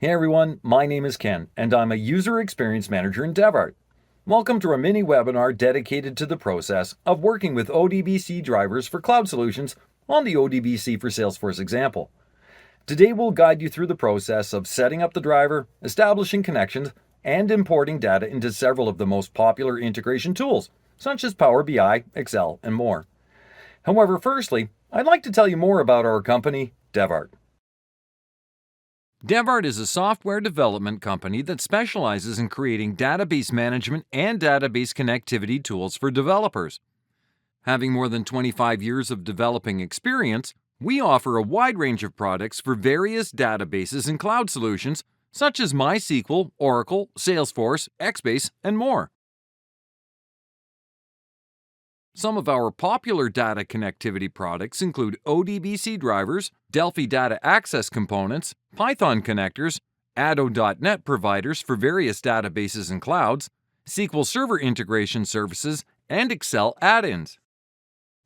Hey everyone, my name is Ken, and I'm a User Experience Manager in DevArt. Welcome to a mini webinar dedicated to the process of working with ODBC drivers for cloud solutions on the ODBC for Salesforce Example. Today we'll guide you through the process of setting up the driver, establishing connections, and importing data into several of the most popular integration tools, such as Power BI, Excel, and more. However, firstly, I'd like to tell you more about our company, DevArt. DevArt is a software development company that specializes in creating database management and database connectivity tools for developers. Having more than 25 years of developing experience, we offer a wide range of products for various databases and cloud solutions such as MySQL, Oracle, Salesforce, Xbase, and more. Some of our popular data connectivity products include ODBC Drivers, Delphi Data Access Components, Python connectors, Addo.NET providers for various databases and clouds, SQL Server integration services, and Excel add-ins.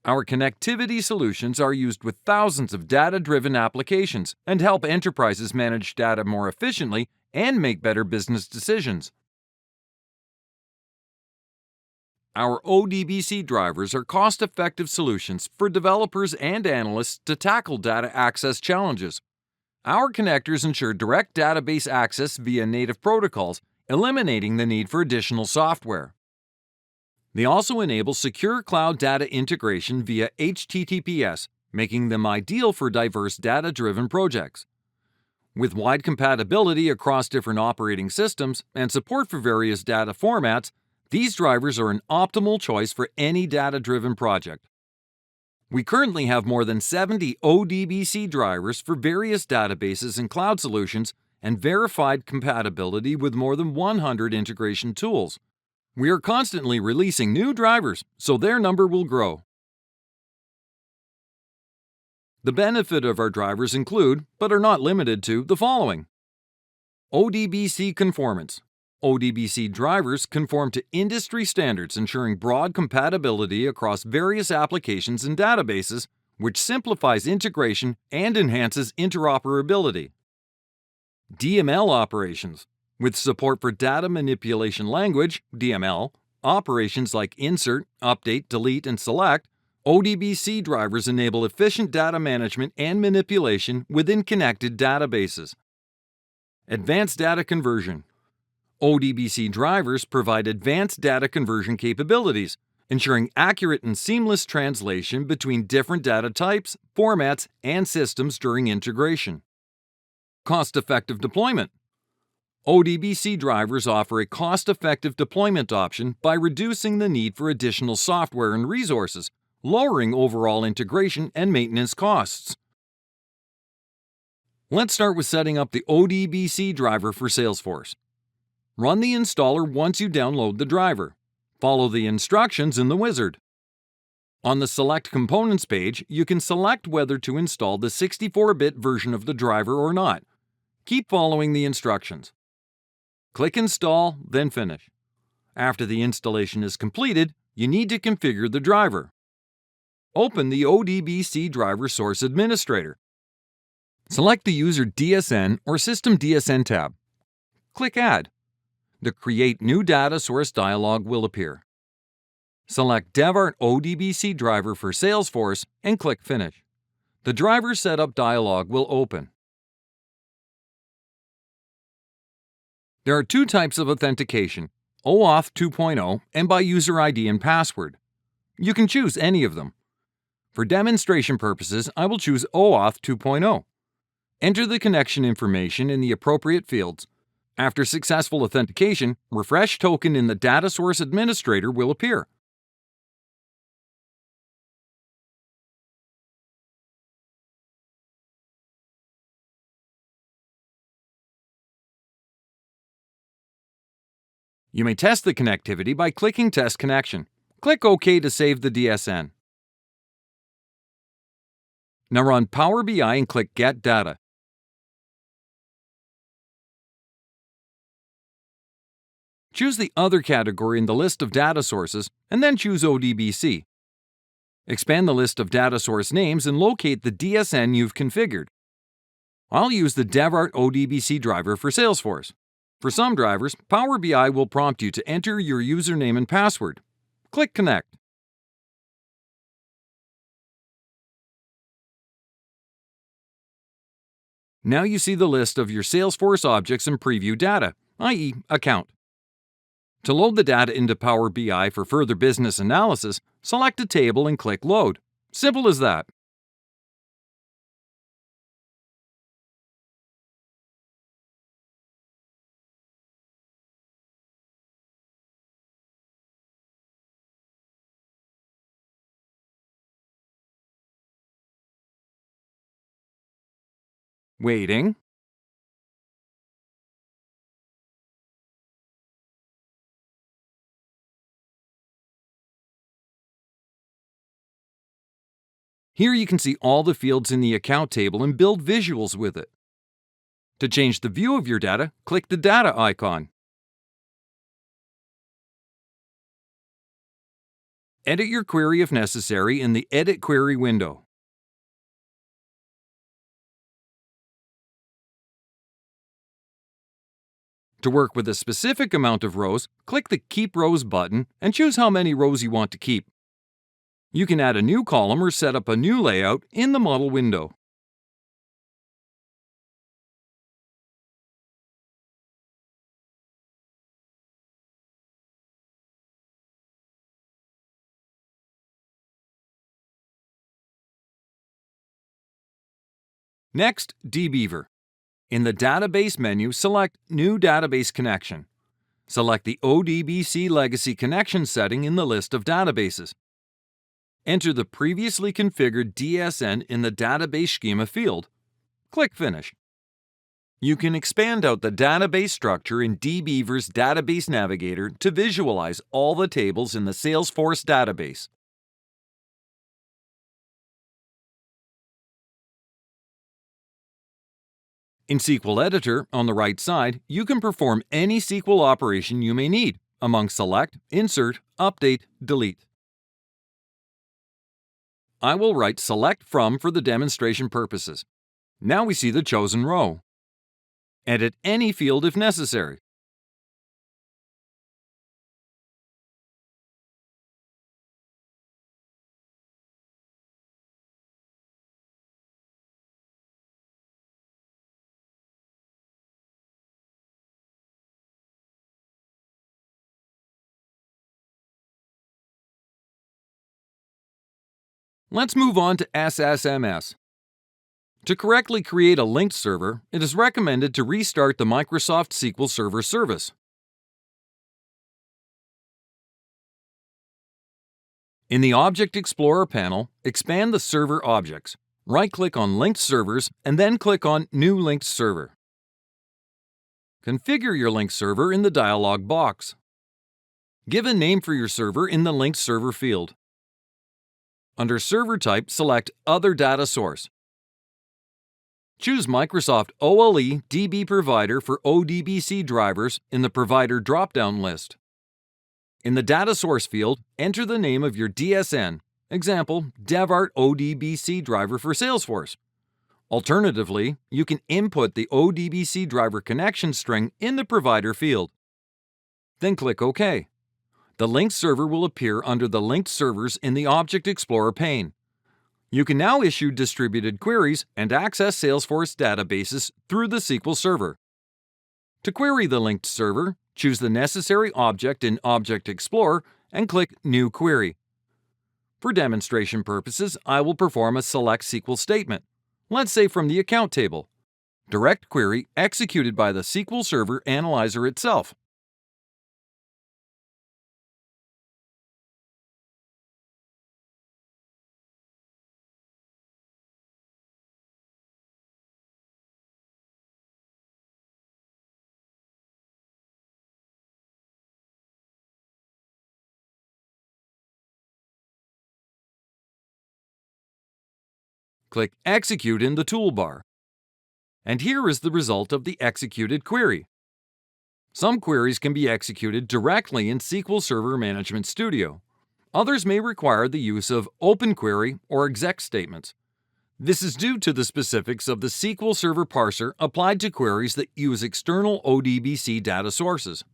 Our connectivity solutions are used with thousands of data-driven applications and help enterprises manage data more efficiently and make better business decisions. Our ODBC drivers are cost-effective solutions for developers and analysts to tackle data access challenges. Our connectors ensure direct database access via native protocols, eliminating the need for additional software. They also enable secure cloud data integration via HTTPS, making them ideal for diverse data-driven projects. With wide compatibility across different operating systems and support for various data formats, these drivers are an optimal choice for any data-driven project. We currently have more than 70 ODBC drivers for various databases and cloud solutions and verified compatibility with more than 100 integration tools. We are constantly releasing new drivers, so their number will grow. The benefit of our drivers include, but are not limited to, the following. ODBC conformance. ODBC drivers conform to industry standards, ensuring broad compatibility across various applications and databases, which simplifies integration and enhances interoperability. DML operations. With support for data manipulation language, DML, operations like insert, update, delete, and select, ODBC drivers enable efficient data management and manipulation within connected databases. Advanced data conversion. ODBC drivers provide advanced data conversion capabilities, ensuring accurate and seamless translation between different data types, formats, and systems during integration. Cost-effective deployment. ODBC drivers offer a cost-effective deployment option by reducing the need for additional software and resources, lowering overall integration and maintenance costs. Let's start with setting up the ODBC driver for Salesforce. Run the installer once you download the driver. Follow the instructions in the wizard. On the Select Components page, you can select whether to install the 64-bit version of the driver or not. Keep following the instructions. Click Install, then Finish. After the installation is completed, you need to configure the driver. Open the ODBC Driver Source Administrator. Select the User DSN or System DSN tab. Click Add. The Create New Data Source dialog will appear. Select DevArt ODBC Driver for Salesforce and click Finish. The Driver Setup dialog will open. There are two types of authentication, OAuth 2.0 and by user ID and password. You can choose any of them. For demonstration purposes, I will choose OAuth 2.0. Enter the connection information in the appropriate fields. After successful authentication, Refresh Token in the Data Source Administrator will appear. You may test the connectivity by clicking Test Connection. Click OK to save the DSN. Now run Power BI and click Get Data. Choose the Other category in the list of data sources, and then choose ODBC. Expand the list of data source names and locate the DSN you've configured. I'll use the DevArt ODBC Driver for Salesforce. For some drivers, Power BI will prompt you to enter your username and password. Click Connect. Now you see the list of your Salesforce objects and preview data, i.e., account. To load the data into Power BI for further business analysis, select a table and click Load. Simple as that. Waiting. Here you can see all the fields in the account table and build visuals with it. To change the view of your data, click the data icon. Edit your query if necessary in the Edit Query window. To work with a specific amount of rows, click the Keep Rows button and choose how many rows you want to keep. You can add a new column or set up a new layout in the Model window. Next, dbeaver. In the Database menu, select New Database Connection. Select the ODBC Legacy Connection setting in the list of databases. Enter the previously configured DSN in the Database Schema field. Click Finish. You can expand out the database structure in dbeaver's Database Navigator to visualize all the tables in the Salesforce database. In SQL Editor, on the right side, you can perform any SQL operation you may need among Select, Insert, Update, Delete. I will write Select From for the demonstration purposes. Now we see the chosen row. Edit any field if necessary. Let's move on to SSMS. To correctly create a linked server, it is recommended to restart the Microsoft SQL Server service. In the Object Explorer panel, expand the server objects. Right-click on Linked Servers and then click on New Linked Server. Configure your linked server in the dialog box. Give a name for your server in the Linked Server field. Under Server Type, select Other Data Source. Choose Microsoft OLE DB Provider for ODBC Drivers in the Provider drop-down list. In the Data Source field, enter the name of your DSN, example, DevArt ODBC Driver for Salesforce. Alternatively, you can input the ODBC Driver connection string in the Provider field. Then click OK. The linked server will appear under the linked servers in the Object Explorer pane. You can now issue distributed queries and access Salesforce databases through the SQL Server. To query the linked server, choose the necessary object in Object Explorer and click New Query. For demonstration purposes, I will perform a select SQL statement, let's say from the account table. Direct query executed by the SQL Server Analyzer itself. Click Execute in the toolbar. And here is the result of the executed query. Some queries can be executed directly in SQL Server Management Studio. Others may require the use of Open Query or exec statements. This is due to the specifics of the SQL Server parser applied to queries that use external ODBC data sources.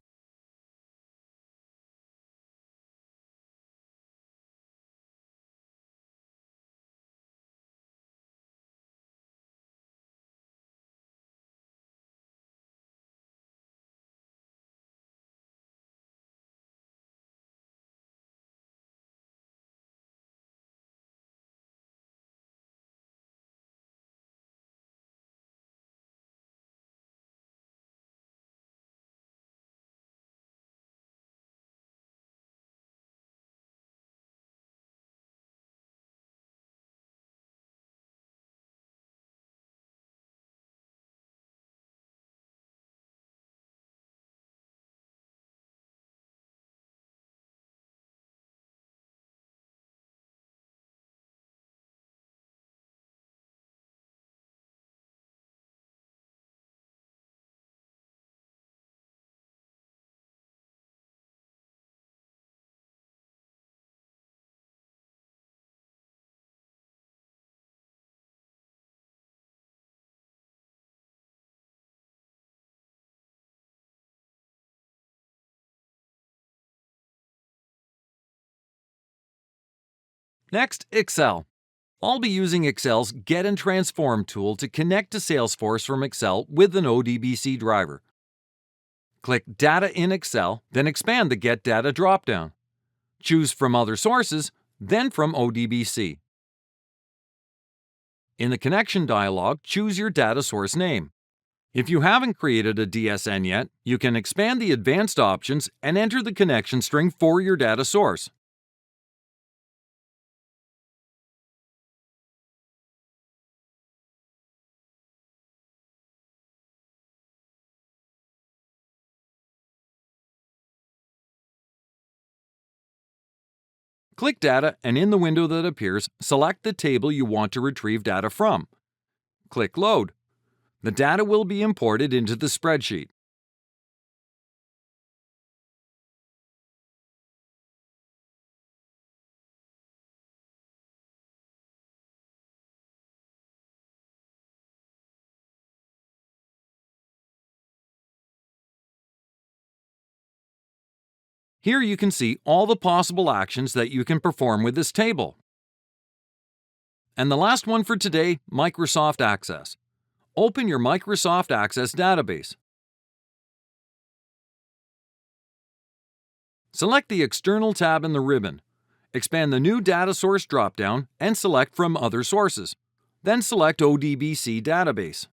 Next, Excel. I'll be using Excel's Get and Transform tool to connect to Salesforce from Excel with an ODBC driver. Click Data in Excel, then expand the Get Data dropdown. Choose from Other Sources, then from ODBC. In the Connection dialog, choose your data source name. If you haven't created a DSN yet, you can expand the advanced options and enter the connection string for your data source. Click Data, and in the window that appears, select the table you want to retrieve data from. Click Load. The data will be imported into the spreadsheet. Here you can see all the possible actions that you can perform with this table. And the last one for today, Microsoft Access. Open your Microsoft Access database. Select the External tab in the ribbon. Expand the New Data Source dropdown and select from Other Sources. Then select ODBC Database.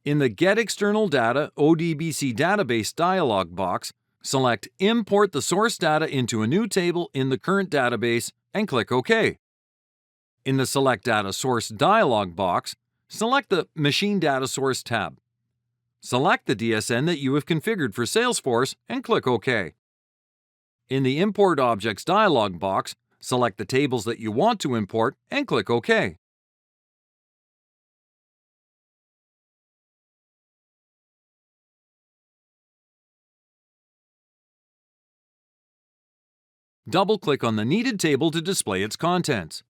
In the Get External Data ODBC Database dialog box, select Import the source data into a new table in the current database and click OK. In the Select Data Source dialog box, select the Machine Data Source tab. Select the DSN that you have configured for Salesforce and click OK. In the Import Objects dialog box, select the tables that you want to import and click OK. Double-click on the needed table to display its contents.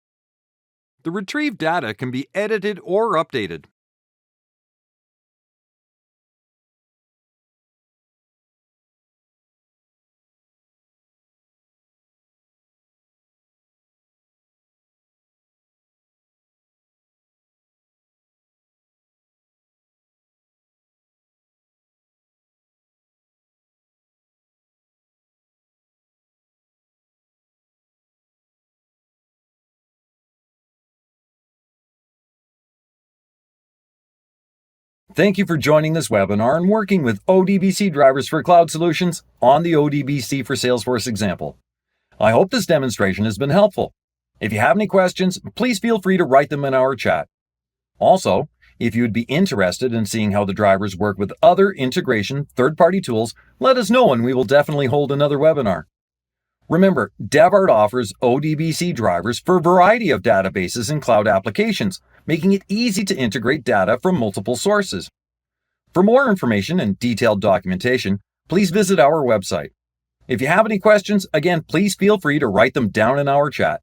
The retrieved data can be edited or updated. Thank you for joining this webinar and working with ODBC Drivers for Cloud Solutions on the ODBC for Salesforce example. I hope this demonstration has been helpful. If you have any questions, please feel free to write them in our chat. Also, if you'd be interested in seeing how the drivers work with other integration third-party tools, let us know and we will definitely hold another webinar. Remember, DevArt offers ODBC drivers for a variety of databases and cloud applications, making it easy to integrate data from multiple sources. For more information and detailed documentation, please visit our website. If you have any questions, again, please feel free to write them down in our chat.